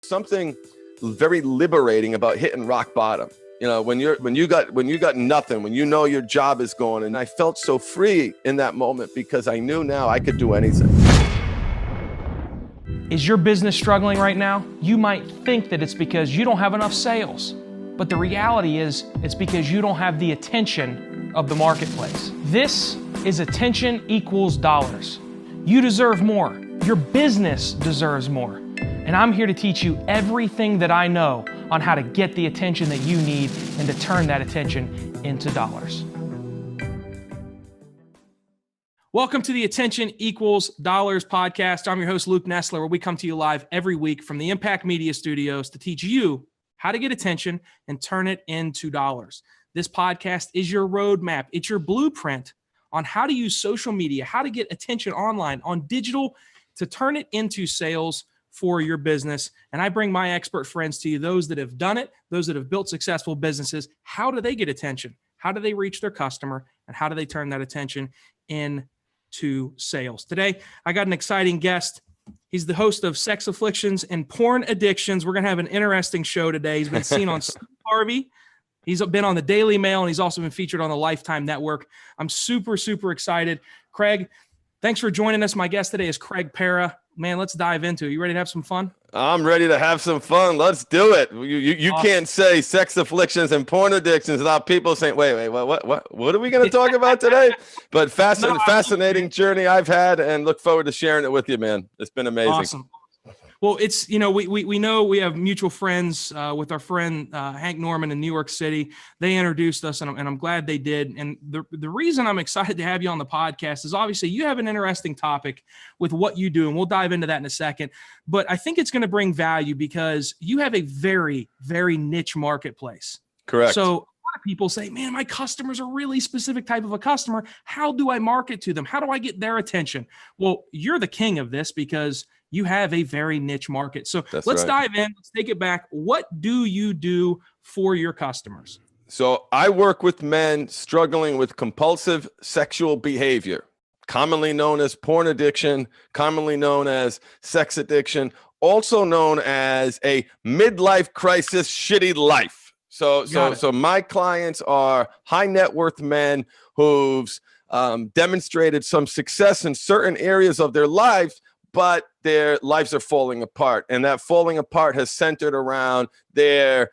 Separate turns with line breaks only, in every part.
Something very liberating about hitting rock bottom. You know, when you got nothing, when you know your job is gone. And I felt so free in that moment because I knew now I could do anything.
Is your business struggling right now? You might think that it's because you don't have enough sales, but the reality is it's because you don't have the attention of the marketplace. This is attention equals dollars. You deserve more. Your business deserves more. And I'm here to teach you everything that I know on how to get the attention that you need and to turn that attention into dollars. Welcome to the Attention Equals Dollars podcast. I'm your host, Luke Nesler, where we come to you live every week from the Impact Media Studios to teach you how to get attention and turn it into dollars. This podcast is your roadmap. It's your blueprint on how to use social media, how to get attention online, on digital, to turn it into sales for your business. And I bring my expert friends to you, those that have done it, those that have built successful businesses. How do they get attention? How do they reach their customer? And how do they turn that attention into sales? Today, I got an exciting guest. He's the host of Sex Afflictions and Porn Addictions. We're going to have an interesting show today. He's been seen on Steve Harvey. He's been on the Daily Mail, and he's also been featured on the Lifetime Network. I'm super, super excited. Craig, thanks for joining us. My guest today is Craig Perra. Man, let's dive into it. You ready to have some fun?
I'm ready to have some fun. Let's do it. You awesome. Can't say sex afflictions and porn addictions without people saying, wait, what are we going to talk about today? But fascinating journey I've had, and look forward to sharing it with you, man. It's been amazing.
Awesome. Well, it's, you know, we know we have mutual friends with our friend Hank Norman in New York City. They introduced us, and I'm glad they did. And the reason I'm excited to have you on the podcast is obviously you have an interesting topic with what you do, and we'll dive into that in a second. But I think it's going to bring value because you have a very, very niche marketplace.
Correct.
So a lot of people say, man, my customers are really specific type of a customer. How do I market to them? How do I get their attention? Well, you're the king of this because you have a very niche market. So let's dive in. Let's take it back. What do you do for your customers?
So I work with men struggling with compulsive sexual behavior, commonly known as porn addiction, commonly known as sex addiction, also known as a midlife crisis, shitty life. So my clients are high net worth men who've demonstrated some success in certain areas of their life, but their lives are falling apart. And that falling apart has centered around their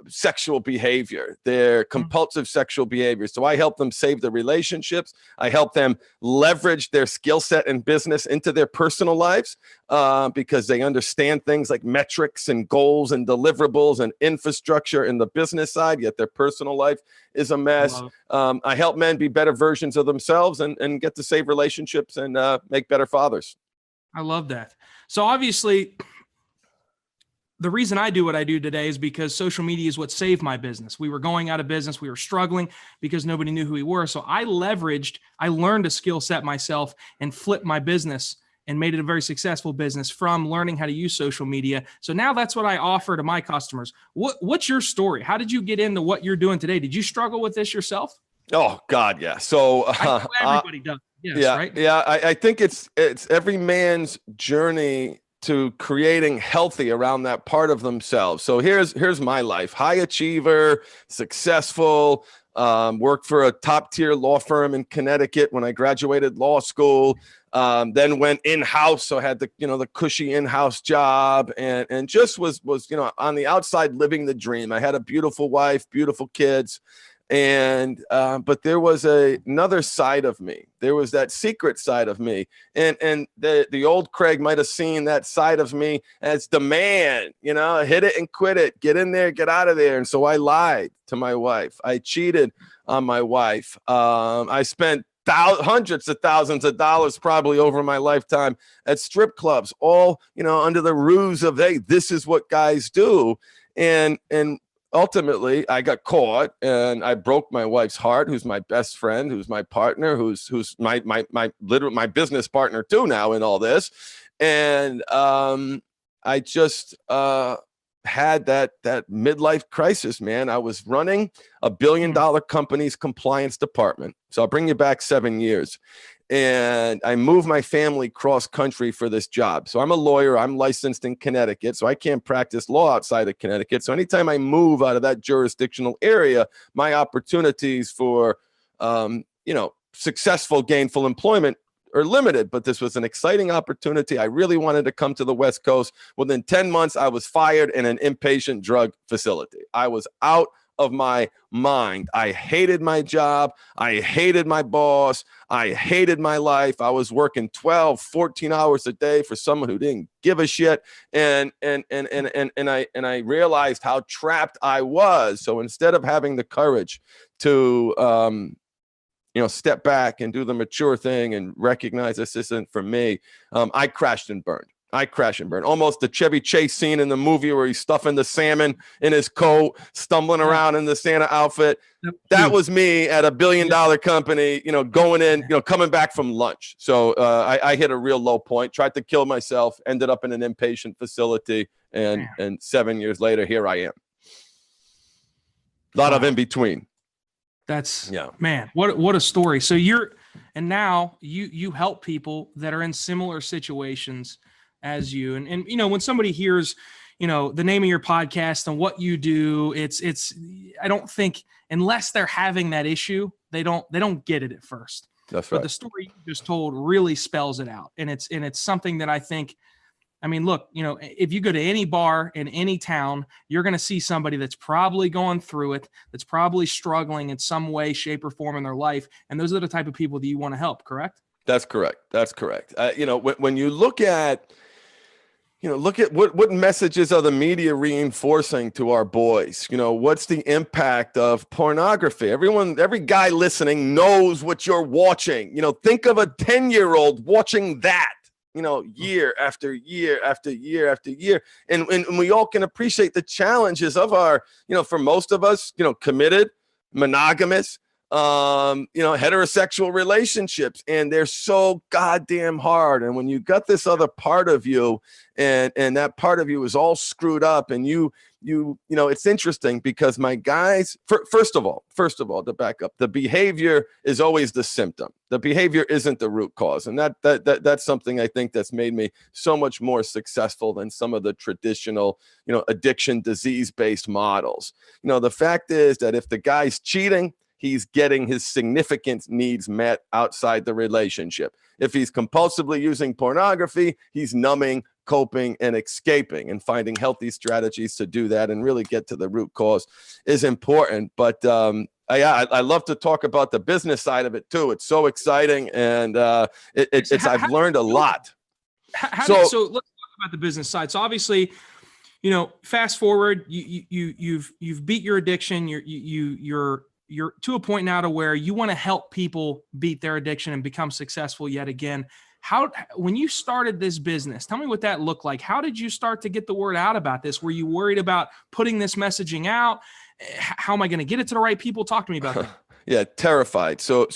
sexual behavior, their compulsive sexual behavior. So I help them save their relationships. I help them leverage their skill set and business into their personal lives because they understand things like metrics and goals and deliverables and infrastructure in the business side, yet their personal life is a mess. I help men be better versions of themselves and get to save relationships and make better fathers.
I love that. So obviously, the reason I do what I do today is because social media is what saved my business. We were going out of business. We were struggling because nobody knew who we were. So I learned a skill set myself and flipped my business and made it a very successful business from learning how to use social media. So now that's what I offer to my customers. What's your story? How did you get into what you're doing today? Did you struggle with this yourself?
Oh God, yeah. So
everybody does. Yes,
yeah,
right?
Yeah. I think it's every man's journey to creating healthy around that part of themselves. So here's my life. High achiever, successful, worked for a top tier law firm in Connecticut when I graduated law school, then went in-house. So I had the cushy in-house job and just was on the outside living the dream. I had a beautiful wife, beautiful kids. And but there was another side of me. There was that secret side of me, and the old Craig might have seen that side of me as the man. Hit it and quit it, get in there, get out of there. And so I lied to my wife. I cheated on my wife. I spent hundreds of thousands of dollars probably over my lifetime at strip clubs, all under the ruse of, hey, this is what guys do, and ultimately, I got caught and I broke my wife's heart, who's my best friend, who's my partner, who's my business partner too now in all this. And I just had that midlife crisis, man. I was running a $1 billion company's compliance department. So I'll bring you back 7 years. and I moved my family cross country for this job. So I'm a lawyer. I'm licensed in Connecticut, so I can't practice law outside of Connecticut. So anytime I move out of that jurisdictional area, my opportunities for, successful, gainful employment are limited. But this was an exciting opportunity. I really wanted to come to the West Coast. Within 10 months, I was fired in an inpatient drug facility. I was out of my mind. I hated my job. I hated my boss. I hated my life. I was working 12, 14 hours a day for someone who didn't give a shit. And I realized how trapped I was. So instead of having the courage to step back and do the mature thing and recognize this isn't for me, I crashed and burned. Almost the Chevy Chase scene in the movie where he's stuffing the salmon in his coat, stumbling around in the Santa outfit. That was me at $1 billion company, going in, coming back from lunch. So I hit a real low point, tried to kill myself, ended up in an inpatient facility. And 7 years later, here I am. A lot of in between.
That's man, what a story. So now you help people that are in similar situations as you. And when somebody hears, the name of your podcast and what you do, it's I don't think, unless they're having that issue, they don't get it at first.
That's right.
But the story you just told really spells it out. And it's something that I think, look, if you go to any bar in any town, you're going to see somebody that's probably going through it, that's probably struggling in some way, shape, or form in their life. And those are the type of people that you want to help, correct?
That's correct. When you look at what messages are the media reinforcing to our boys? What's the impact of pornography? Every guy listening knows what you're watching. Think of a 10-year-old watching that, year after year after year after year. And we all can appreciate the challenges of our, for most of us, committed, monogamous, heterosexual relationships, and they're so goddamn hard. And when you got this other part of you and that part of you is all screwed up, and it's interesting because my guys, first of all, to back up, the behavior is always the symptom. The behavior isn't the root cause. And that's something I think that's made me so much more successful than some of the traditional, addiction disease-based models. The fact is that if the guy's cheating, he's getting his significant needs met outside the relationship. If he's compulsively using pornography, he's numbing, coping, and escaping, and finding healthy strategies to do that and really get to the root cause is important. But I love to talk about the business side of it too. It's so exciting, and I've learned a lot.
So let's talk about the business side. So obviously, fast forward, you've beat your addiction. You're to a point now to where you want to help people beat their addiction and become successful yet again. When you started this business, tell me what that looked like. How did you start to get the word out about this? Were you worried about putting this messaging out? How am I going to get it to the right people? Talk to me about that.
Yeah, terrified. So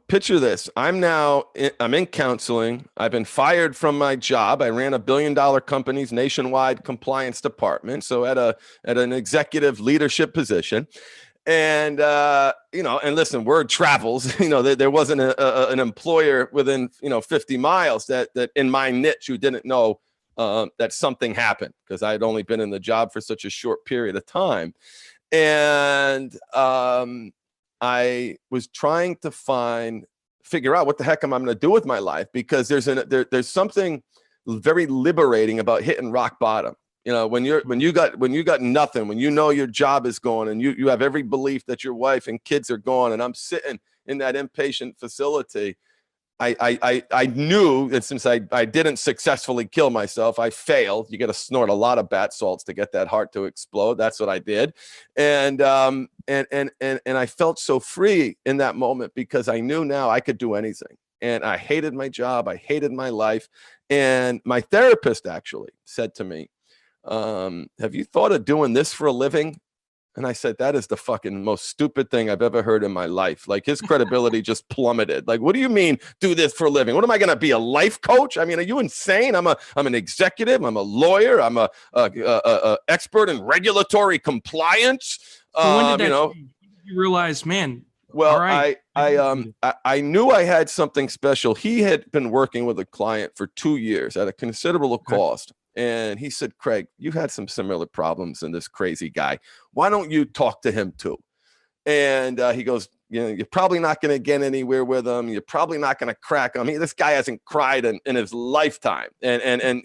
picture this. I'm in counseling. I've been fired from my job. I ran $1 billion company's nationwide compliance department. So at an executive leadership position. And, and listen, word travels, there wasn't an employer within, 50 miles that in my niche who didn't know that something happened, because I had only been in the job for such a short period of time. And I was trying to figure out what the heck am I going to do with my life, because there's something very liberating about hitting rock bottom. When you got nothing, when your job is gone and you have every belief that your wife and kids are gone, and I'm sitting in that inpatient facility, I knew that since I didn't successfully kill myself, I failed. You got to snort a lot of bath salts to get that heart to explode. That's what I did. And I felt so free in that moment, because I knew now I could do anything. And I hated my job. I hated my life. And my therapist actually said to me, have you thought of doing this for a living? And I said, that is the fucking most stupid thing I've ever heard in my life. Like, his credibility just plummeted. Like, what do you mean do this for a living? What am I going to be, a life coach? I mean, are you insane? I'm an executive. I'm a lawyer. I'm a expert in regulatory compliance.
So when did that change? You realize, man, All
Well,
right.
I knew I had something special. He had been working with a client for 2 years at a considerable
Okay.
cost. And he said, Craig, you had some similar problems in this crazy guy. Why don't you talk to him too? And he goes, you're probably not going to get anywhere with him. You're probably not going to crack him. This guy hasn't cried in his lifetime. And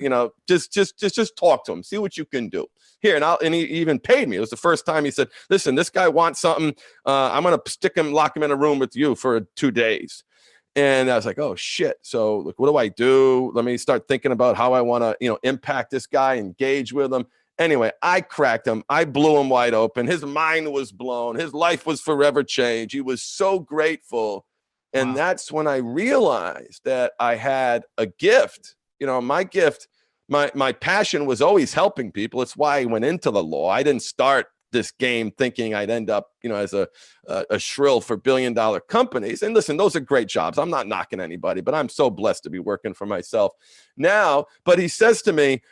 just talk to him. See what you can do here. And he even paid me. It was the first time he said, listen, this guy wants something. I'm going to lock him in a room with you for 2 days. And I was like, oh shit. So look, what do I do? Let me start thinking about how I want to, impact this guy, engage with him. Anyway, I cracked him. I blew him wide open. His mind was blown. His life was forever changed. He was so grateful. And that's when I realized that I had a gift. My gift, my passion was always helping people. It's why I went into the law. I didn't start this game thinking I'd end up, as a shrill for billion-dollar companies. And listen, those are great jobs. I'm not knocking anybody, but I'm so blessed to be working for myself now. But he says to me,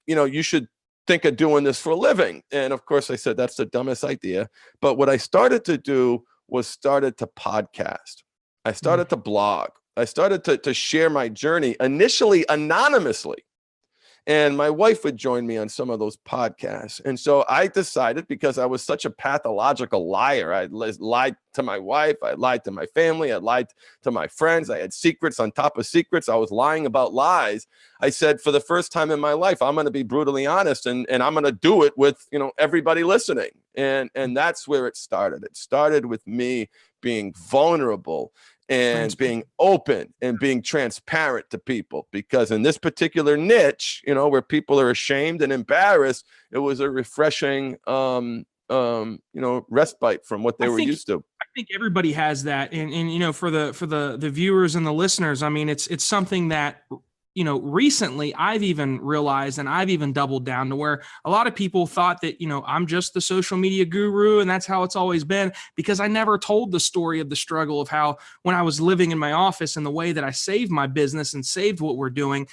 you should think of doing this for a living. And of course I said, that's the dumbest idea. But what I started to do was started to podcast. I started to blog. I started to share my journey, initially anonymously. And my wife would join me on some of those podcasts. And so I decided, because I was such a pathological liar, I lied to my wife, I lied to my family, I lied to my friends, I had secrets on top of secrets, I was lying about lies. I said, for the first time in my life, I'm going to be brutally honest, and I'm going to do it with, everybody listening. And that's where it started. It started with me being vulnerable and being open and being transparent to people, because in this particular niche, where people are ashamed and embarrassed, it was a refreshing, respite from what they were used to.
I think everybody has that. And for the viewers and the listeners, I mean, it's something that, recently I've even realized, and I've even doubled down, to where a lot of people thought that, I'm just the social media guru and that's how it's always been, because I never told the story of the struggle of how, when I was living in my office, and the way that I saved my business and saved what we're doing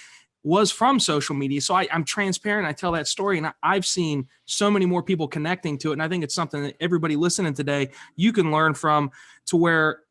was from social media. So I'm transparent. I tell that story, and I've seen so many more people connecting to it. And I think it's something that everybody listening today, you can learn from, to where,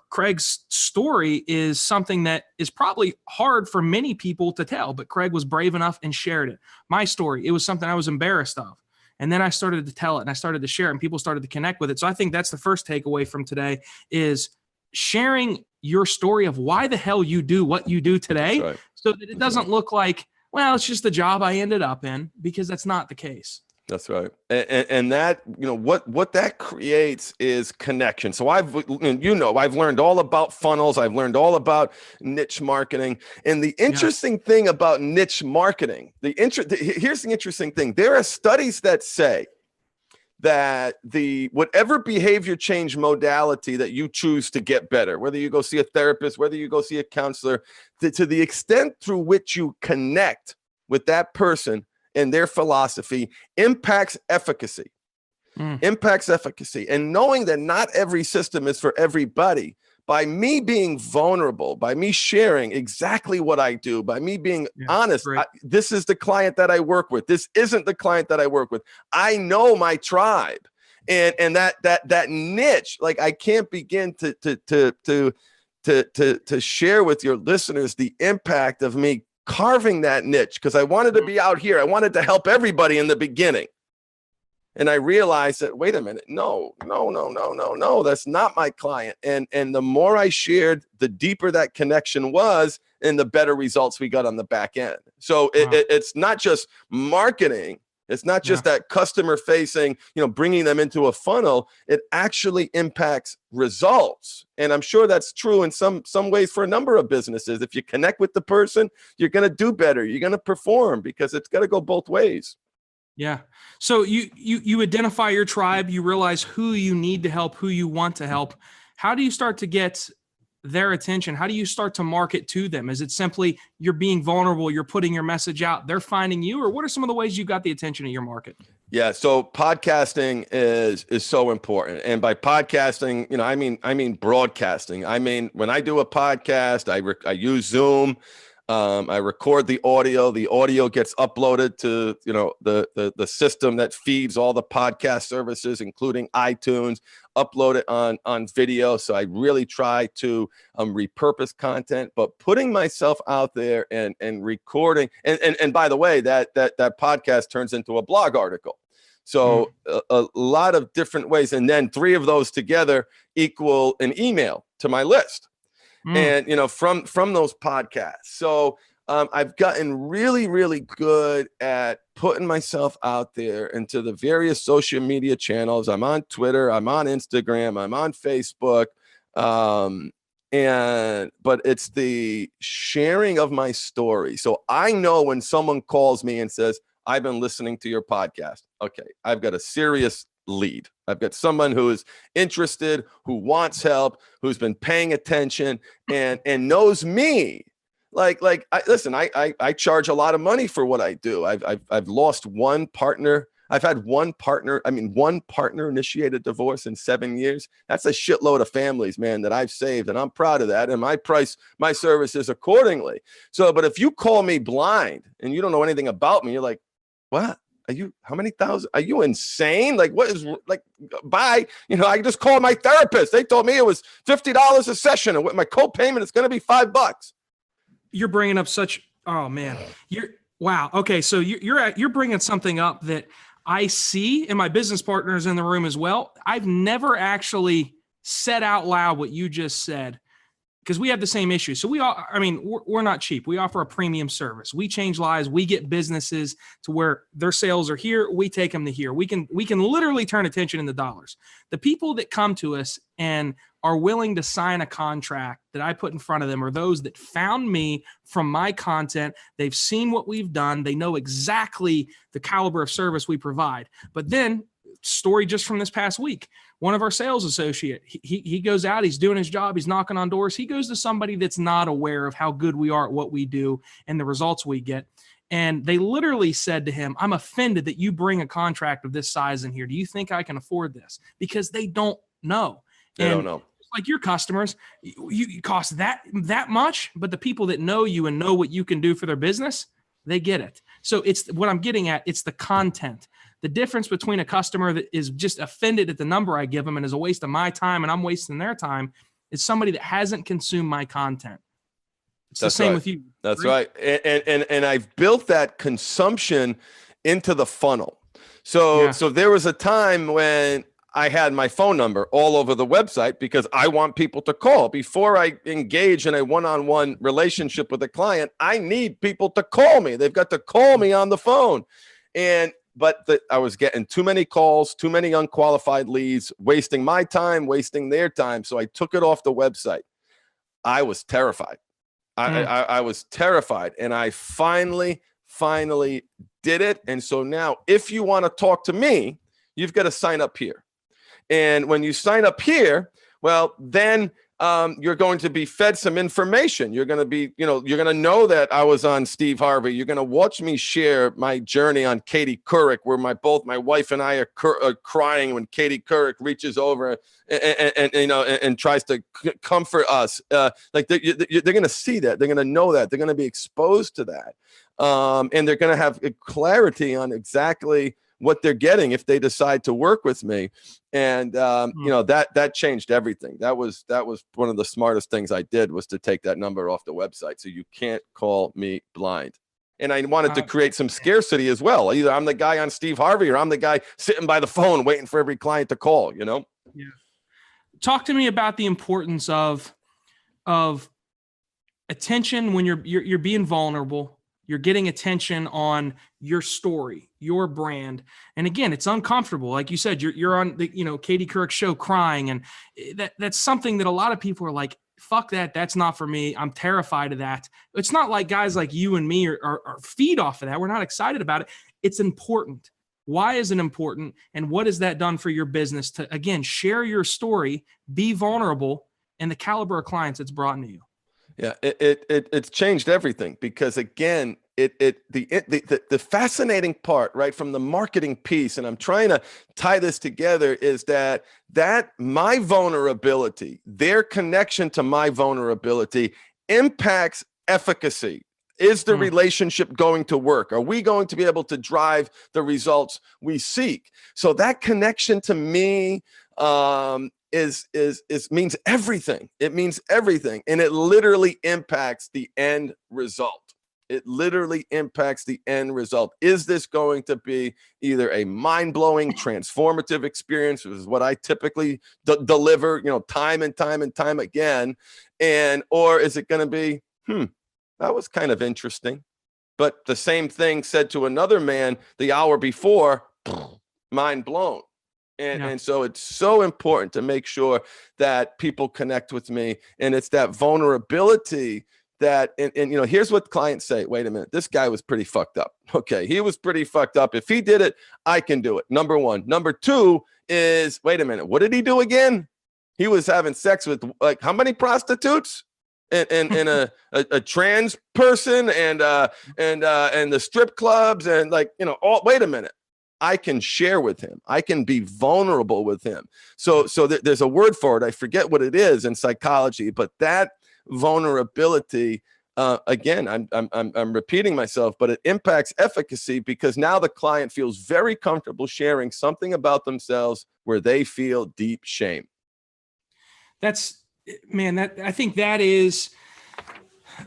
Craig's story is something that is probably hard for many people to tell, but Craig was brave enough and shared it. My story, it was something I was embarrassed of. And then I started to tell it, and I started to share it, and people started to connect with it. So I think that's the first takeaway from today, is sharing your story of why the hell you do what you do today, right, so that it doesn't look like, well, it's just the job I ended up in, because that's not the case.
That's right. And that, what that creates is connection. So I've learned all about funnels. I've learned all about niche marketing. And the interesting thing about niche marketing, here's the interesting thing. There are studies that say that whatever behavior change modality that you choose to get better, whether you go see a therapist, whether you go see a counselor, to the extent through which you connect with that person and their philosophy, impacts efficacy. Impacts efficacy. And knowing that not every system is for everybody, by me being vulnerable, by me sharing exactly what I do, by me being honest, this is the client that I work with. This isn't the client that I work with. I know my tribe, and that niche. Like, I can't begin to share with your listeners the impact of me carving that niche, because I wanted to be out here. I wanted to help everybody in the beginning. And I realized that, wait a minute, no, that's not my client. And the more I shared, the deeper that connection was, and the better results we got on the back end. So it's not just marketing. It's not just that customer facing, bringing them into a funnel. It actually impacts results. And I'm sure that's true in some ways for a number of businesses. If you connect with the person, you're going to do better. You're going to perform, because it's got to go both ways.
Yeah. So you identify your tribe, you realize who you need to help, who you want to help. How do you start to get their attention? How do you start to market to them? Is it simply you're being vulnerable, you're putting your message out, they're finding you, or what are some of the ways you got the attention of your market?
Yeah. So podcasting is so important. And by podcasting, I mean broadcasting. I mean, when I do a podcast, I use Zoom. I record the audio gets uploaded to, the system that feeds all the podcast services, including iTunes, upload it on video. So I really try to repurpose content, but putting myself out there and recording. And by the way, that podcast turns into a blog article. So a lot of different ways. And then 3 of those together equal an email to my list. And, from those podcasts. So I've gotten really, really good at putting myself out there into the various social media channels. I'm on Twitter, I'm on Instagram, I'm on Facebook. But it's the sharing of my story. So I know when someone calls me and says, I've been listening to your podcast. Okay, I've got a serious lead. I've got someone who is interested, who wants help, who's been paying attention and knows me. I charge a lot of money for what I do. I've lost one partner. I've had one partner initiated divorce in 7 years. That's a shitload of families, man, that I've saved. And I'm proud of that. And I price my services accordingly. So, but if you call me blind and you don't know anything about me, you're like, what? How many thousand? Are you insane? Like, what is bye? I just called my therapist. They told me it was $50 a session. And with my co-payment, it's going to be $5.
You're bringing up oh man, wow. Okay. So you're bringing something up that I see, and my business partners in the room as well. I've never actually said out loud what you just said, because we have the same issue. So we're not cheap. We offer a premium service. We change lives. We get businesses to where their sales are here. We take them to here. We can literally turn attention into dollars. The people that come to us and are willing to sign a contract that I put in front of them are those that found me from my content. They've seen what we've done. They know exactly the caliber of service we provide. But then, story just from this past week, one of our sales associate, he goes out, he's doing his job, he's knocking on doors. He goes to somebody that's not aware of how good we are at what we do and the results we get. And they literally said to him, I'm offended that you bring a contract of this size in here. Do you think I can afford this? Because they don't know.
They don't know.
Like your customers, you cost that much, but the people that know you and know what you can do for their business, they get it. So it's what I'm getting at. It's the content. The difference between a customer that is just offended at the number I give them and is a waste of my time and I'm wasting their time is somebody that hasn't consumed my content. It's the same with you.
That's right. And I've built that consumption into the funnel. So there was a time when I had my phone number all over the website because I want people to call. Before I engage in a one-on-one relationship with a client, I need people to call me. They've got to call me on the phone. But I was getting too many calls, too many unqualified leads, wasting my time, wasting their time. So I took it off the website. I was terrified. I was terrified. And I finally did it. And so now if you want to talk to me, you've got to sign up here. And when you sign up here, well, then you're going to be fed some information. You're going to be, you're going to know that I was on Steve Harvey. You're going to watch me share my journey on Katie Couric, where both my wife and I are crying when Katie Couric reaches over and tries to comfort us. They're going to see that. They're going to know that. They're going to be exposed to that. And they're going to have clarity on exactly what they're getting if they decide to work with me. And, that changed everything. That was one of the smartest things I did, was to take that number off the website. So you can't call me blind. And I wanted to create some scarcity as well. Either I'm the guy on Steve Harvey or I'm the guy sitting by the phone waiting for every client to call, Yeah.
Talk to me about the importance of attention when you're being vulnerable. You're getting attention on your story, your brand. And again, it's uncomfortable. Like you said, you're on the, Katie Couric show crying. And that's something that a lot of people are like, fuck that. That's not for me. I'm terrified of that. It's not like guys like you and me are feed off of that. We're not excited about it. It's important. Why is it important? And what has that done for your business to, again, share your story, be vulnerable, and the caliber of clients it's brought into you?
Yeah, it's changed everything, because again, the fascinating part, right, from the marketing piece, and I'm trying to tie this together, is that my vulnerability, their connection to my vulnerability impacts efficacy. Is the relationship going to work? Are we going to be able to drive the results we seek? So that connection to me is means everything. It means everything, and it literally impacts the end result. It literally impacts the end result. Is this going to be either a mind-blowing, transformative experience, which is what I typically deliver, time and time and time again, or is it going to be, that was kind of interesting, but the same thing said to another man the hour before, mind blown. And so it's so important to make sure that people connect with me, and it's that vulnerability that, and here's what clients say. Wait a minute, this guy was pretty fucked up. Okay, he was pretty fucked up. If he did it, I can do it. Number one. Number two is, wait a minute, what did he do again? He was having sex with how many prostitutes? And a trans person and the strip clubs and wait a minute. I can share with him. I can be vulnerable with him. So there's a word for it. I forget what it is in psychology, but that vulnerability, again, I'm repeating myself, but it impacts efficacy because now the client feels very comfortable sharing something about themselves where they feel deep shame.
I think that is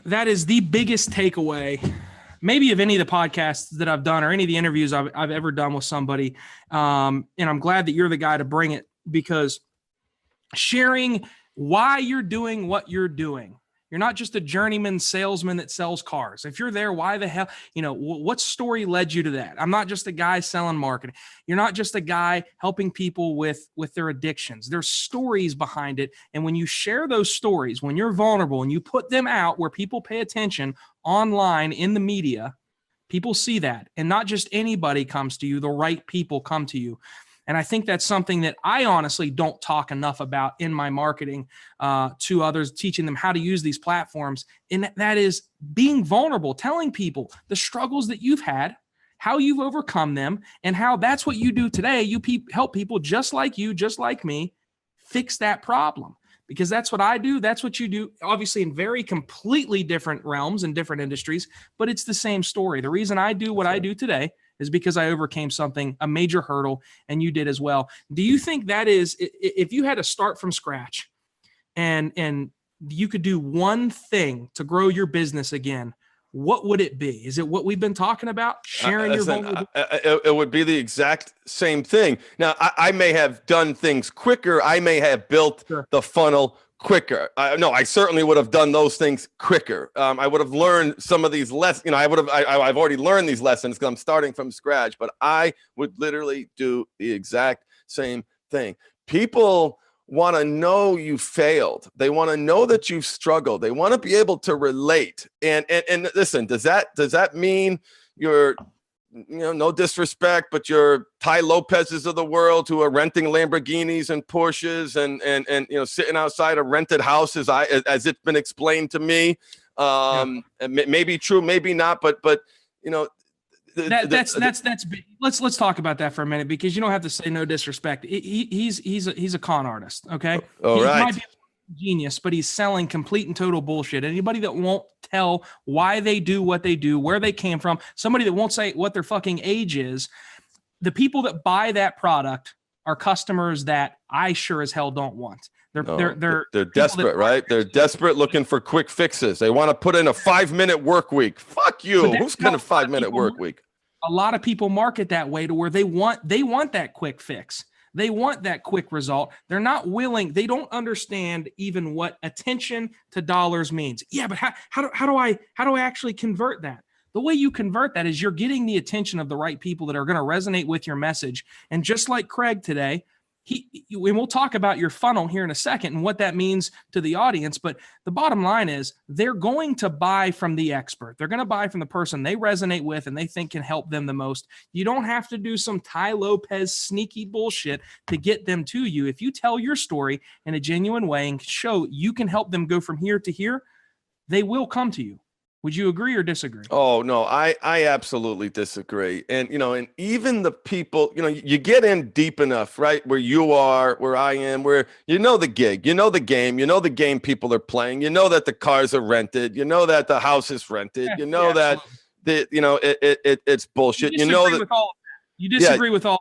the biggest takeaway, maybe of any of the podcasts that I've done or any of the interviews I've ever done with somebody. And I'm glad that you're the guy to bring it, because sharing why you're doing what you're doing. You're not just a journeyman salesman that sells cars. If you're there, why the hell, what story led you to that? I'm not just a guy selling marketing. You're not just a guy helping people with their addictions. There's stories behind it. And when you share those stories, when you're vulnerable and you put them out where people pay attention online in the media, people see that. And not just anybody comes to you, the right people come to you. And I think that's something that I honestly don't talk enough about in my marketing to others, teaching them how to use these platforms. And that is being vulnerable, telling people the struggles that you've had, how you've overcome them, and how that's what you do today. You help people just like you, just like me, fix that problem. Because that's what I do. That's what you do, obviously in very completely different realms and different industries, but it's the same story. The reason I do what I do today is because I overcame a major hurdle, and you did as well. Do you think that is, if you had to start from scratch and you could do one thing to grow your business again, what would it be? Is it what we've been talking about? Sharing your vulnerability?
It would be the exact same thing. Now, I may have done things quicker. I may have built the funnel quicker. No, I certainly would have done those things quicker. I would have learned some of these lessons. I've already learned these lessons because I'm starting from scratch, but I would literally do the exact same thing. People want to know you failed. They want to know that you've struggled. They want to be able to relate. And listen, does that mean you're, no disrespect, but you're Ty Lopez's of the world who are renting Lamborghinis and Porsches and sitting outside of rented houses, as it's been explained to me. Maybe true, maybe not, but
that's big. Let's talk about that for a minute, because you don't have to say no disrespect. He's a con artist. Okay.
All right.
He might be a genius, but he's selling complete and total bullshit. Anybody that won't tell why they do what they do, where they came from, somebody that won't say what their fucking age is, the people that buy that product are customers that I sure as hell don't want. They're
desperate, right? They're desperate, looking for quick fixes. They want to put in a 5-minute work week. Fuck you. Who's got a 5-minute work week?
A lot of people market that way to where they want that quick fix. They want that quick result. They're not willing. They don't understand even what attention to dollars means. Yeah, but how do I actually convert that? The way you convert that is you're getting the attention of the right people that are going to resonate with your message. And just like Craig today, and we'll talk about your funnel here in a second and what that means to the audience. But the bottom line is they're going to buy from the expert. They're going to buy from the person they resonate with and they think can help them the most. You don't have to do some Ty Lopez sneaky bullshit to get them to you. If you tell your story in a genuine way and show you can help them go from here to here, they will come to you. Would you agree or disagree?
Oh no, I absolutely disagree. And and even the people, you get in deep enough, right? Where you are, where I am, where the gig, the game, the game people are playing, that the cars are rented, that the house is rented,
Yeah,
that it's bullshit.
You disagree with all of that. You
Yeah,
disagree with all.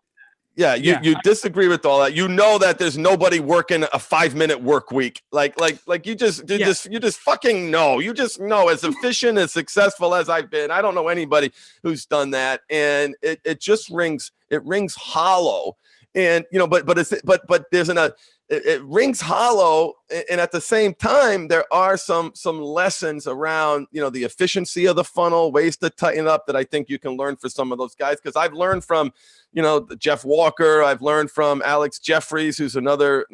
yeah, you
Yeah,
you disagree with all that. That there's nobody working a 5-minute work week. Like you just fucking know. You just know, as efficient, as successful as I've been, I don't know anybody who's done that. And it just rings hollow. And but there's it rings hollow, and at the same time there are some lessons around the efficiency of the funnel, ways to tighten up that I think you can learn for some of those guys, because I've learned from Jeff Walker, I've learned from Alex Jeffries, who's another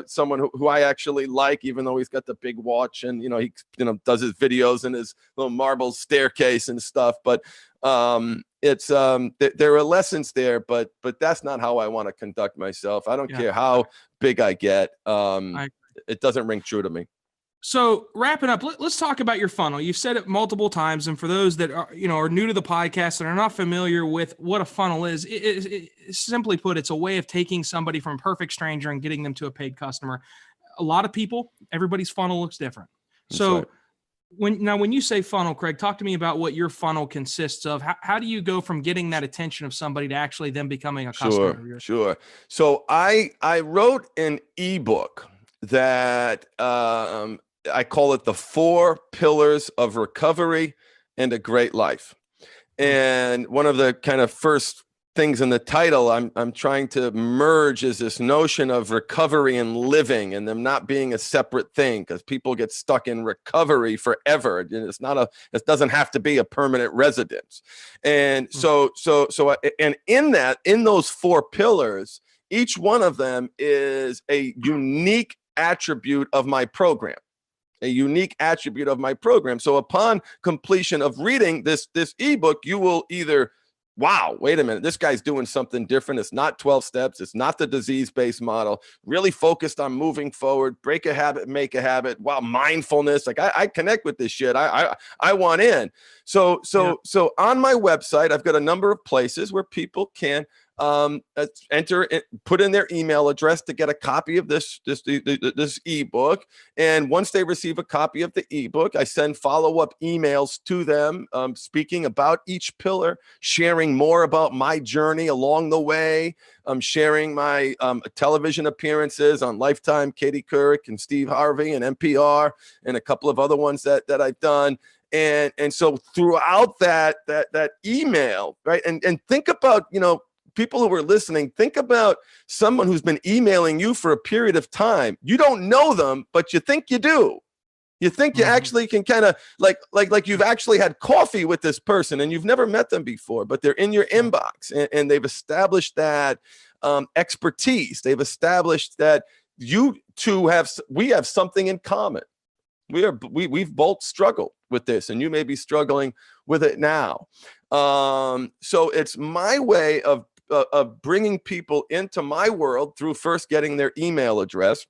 someone who I actually like, even though he's got the big watch and he does his videos in his little marble staircase and stuff. But it's there are lessons there, but that's not how I want to conduct myself. I don't care how big I get. It doesn't ring true to me.
So wrapping up, let's talk about your funnel. You've said it multiple times, and for those that are new to the podcast and are not familiar with what a funnel is, it simply put, it's a way of taking somebody from a perfect stranger and getting them to a paid customer. A lot of people, everybody's funnel looks different. So when you say funnel, Craig, talk to me about what your funnel consists of. How do you go from getting that attention of somebody to actually them becoming a customer?
Sure. So I wrote an ebook that I call it the 4 Pillars of Recovery and a Great Life. And one of the kind of first things in the title I'm trying to merge is this notion of recovery and living, and them not being a separate thing, because people get stuck in recovery forever. It doesn't have to be a permanent residence. And so and in those 4 pillars, each one of them is a unique attribute of my program. So upon completion of reading this ebook, you will either, wow, wait a minute, this guy's doing something different. It's not 12 steps. It's not the disease-based model. Really focused on moving forward, break a habit, make a habit. Wow, mindfulness. Like I connect with this shit. I want in. So on my website, I've got a number of places where people can put in their email address to get a copy of this ebook. And once they receive a copy of the ebook, I send follow-up emails to them, speaking about each pillar, sharing more about my journey along the way. I'm sharing my television appearances on Lifetime, Katie Couric and Steve Harvey and NPR, and a couple of other ones that I've done. And so throughout that email, right? And think about, people who are listening, think about someone who's been emailing you for a period of time. You don't know them, but you think you do. You think you actually can kind of like you've actually had coffee with this person and you've never met them before, but they're in your inbox, and they've established that expertise. They've established that we have something in common. We've both struggled with this, and you may be struggling with it now. So it's my way of bringing people into my world through first getting their email address,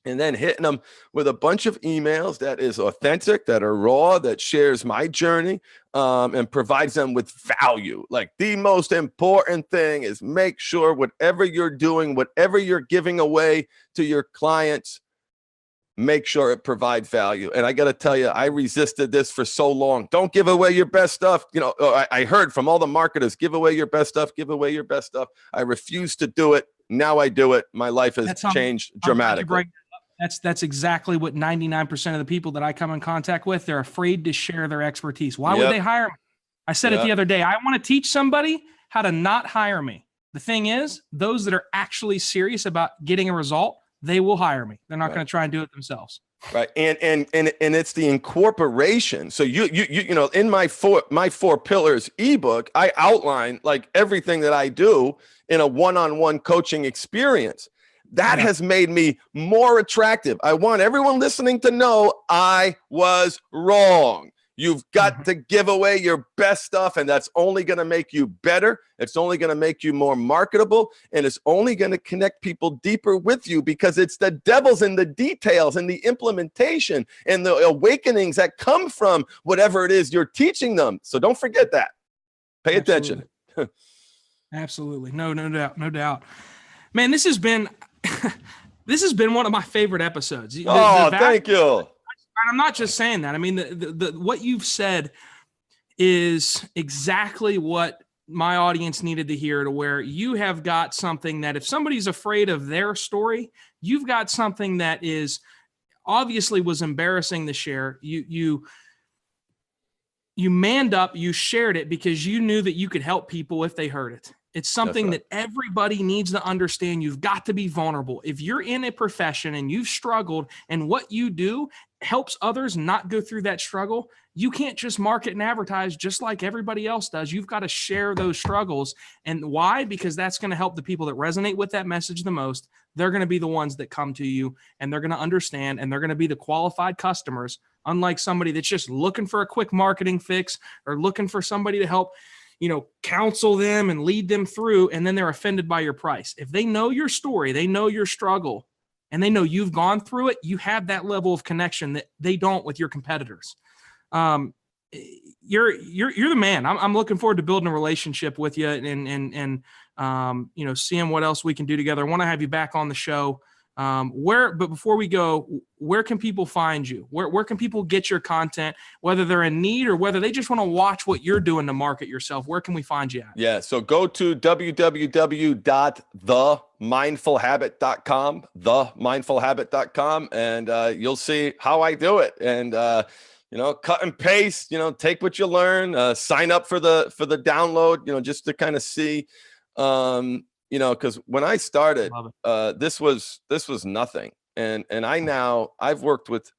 and then hitting them with a bunch of emails that is authentic, that are raw, that shares my journey, and provides them with value. Like, the most important thing is make sure whatever you're doing, whatever you're giving away to your clients, make sure it provides value. And I got to tell you, I resisted this for so long. Don't give away your best stuff. I heard from all the marketers, give away your best stuff, give away your best stuff. I refused to do it. Now I do it. My life has changed dramatically.
That's exactly what 99% of the people that I come in contact with, they're afraid to share their expertise. Why would they hire me? I said it the other day. I want to teach somebody how to not hire me. The thing is, those that are actually serious about getting a result, they will hire me. They're not going to try and do it themselves.
Right. And it's the incorporation. So you in my 4 pillars ebook, I outline like everything that I do in a one-on-one coaching experience. That has made me more attractive. I want everyone listening to know I was wrong. You've got to give away your best stuff, and that's only going to make you better. It's only going to make you more marketable, and it's only going to connect people deeper with you, because it's the devil's in the details and the implementation and the awakenings that come from whatever it is you're teaching them. So don't forget that. Pay attention.
Absolutely. No doubt. Man, this has been one of my favorite episodes.
Thank you.
I'm not just saying that. I mean, what you've said is exactly what my audience needed to hear, to where you have got something that if somebody's afraid of their story, you've got something that is obviously was embarrassing to share. You manned up, you shared it because you knew that you could help people if they heard it. It's something that everybody needs to understand. You've got to be vulnerable. If you're in a profession and you've struggled and what you do helps others not go through that struggle, you can't just market and advertise just like everybody else does. You've got to share those struggles. And why? Because that's going to help the people that resonate with that message the most. They're going to be the ones that come to you, and they're going to understand, and they're going to be the qualified customers, unlike somebody that's just looking for a quick marketing fix or looking for somebody to help, counsel them and lead them through, and then they're offended by your price. If they know your story, they know your struggle, and they know you've gone through it, you have that level of connection that they don't with your competitors. You're the man. I'm looking forward to building a relationship with you and seeing what else we can do together. I want to have you back on the show. But before we go, where can people find you? Where can people get your content, whether they're in need or whether they just want to watch what you're doing to market yourself? Where can we find you at?
Yeah. So go to www.themindfulhabit.com, themindfulhabit.com, and you'll see how I do it. And, cut and paste, take what you learn, sign up for the download, just to kind of see, because when I started, this was nothing. And I've worked with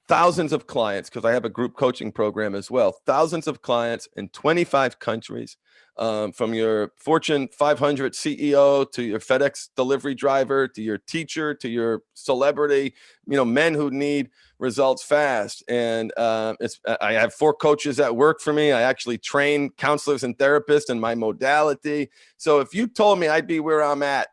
thousands of clients, because I have a group coaching program as well, thousands of clients in 25 countries, from your Fortune 500 CEO to your FedEx delivery driver, to your teacher, to your celebrity, men who need results fast. And I have 4 coaches that work for me. I actually train counselors and therapists in my modality. So if you told me I'd be where I'm at,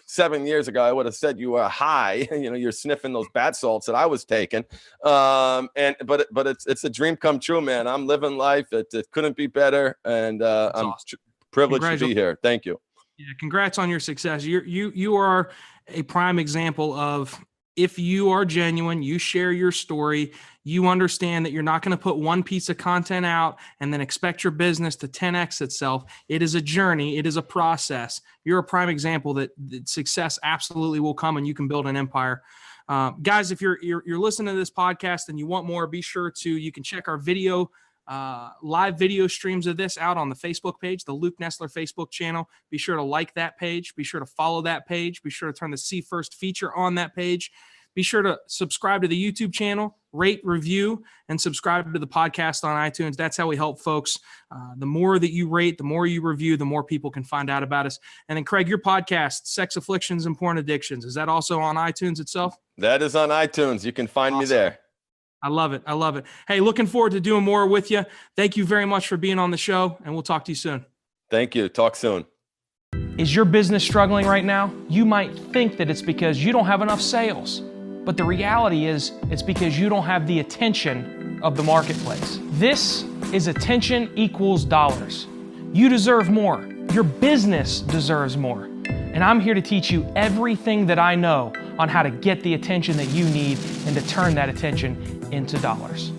7 years ago, I would have said you were high. You're sniffing those bath salts that I was taking. But it's a dream come true, man. I'm living life. It couldn't be better, and I'm awesome. Privileged to be here. Thank you.
Yeah, congrats on your success. You are a prime example of, if you are genuine, you share your story, you understand that you're not going to put one piece of content out and then expect your business to 10x itself. It is a journey. It is a process. You're a prime example that success absolutely will come, and you can build an empire. Guys, if you're listening to this podcast and you want more, be sure you can check our live video streams of this out on the Facebook page, the Luke Nesler Facebook channel. Be sure to like that page. Be sure to follow that page. Be sure to turn the See First feature on that page. Be sure to subscribe to the YouTube channel, rate, review, and subscribe to the podcast on iTunes. That's how we help folks. The more that you rate, the more you review, the more people can find out about us. And then, Craig, your podcast, Sex Afflictions and Porn Addictions, is that also on iTunes itself?
That is on iTunes. You can find me there.
I love it. Hey, looking forward to doing more with you. Thank you very much for being on the show, and we'll talk to you soon.
Thank you. Talk soon.
Is your business struggling right now? You might think that it's because you don't have enough sales, but the reality is it's because you don't have the attention of the marketplace. This is attention equals dollars. You deserve more. Your business deserves more. And I'm here to teach you everything that I know on how to get the attention that you need and to turn that attention into dollars.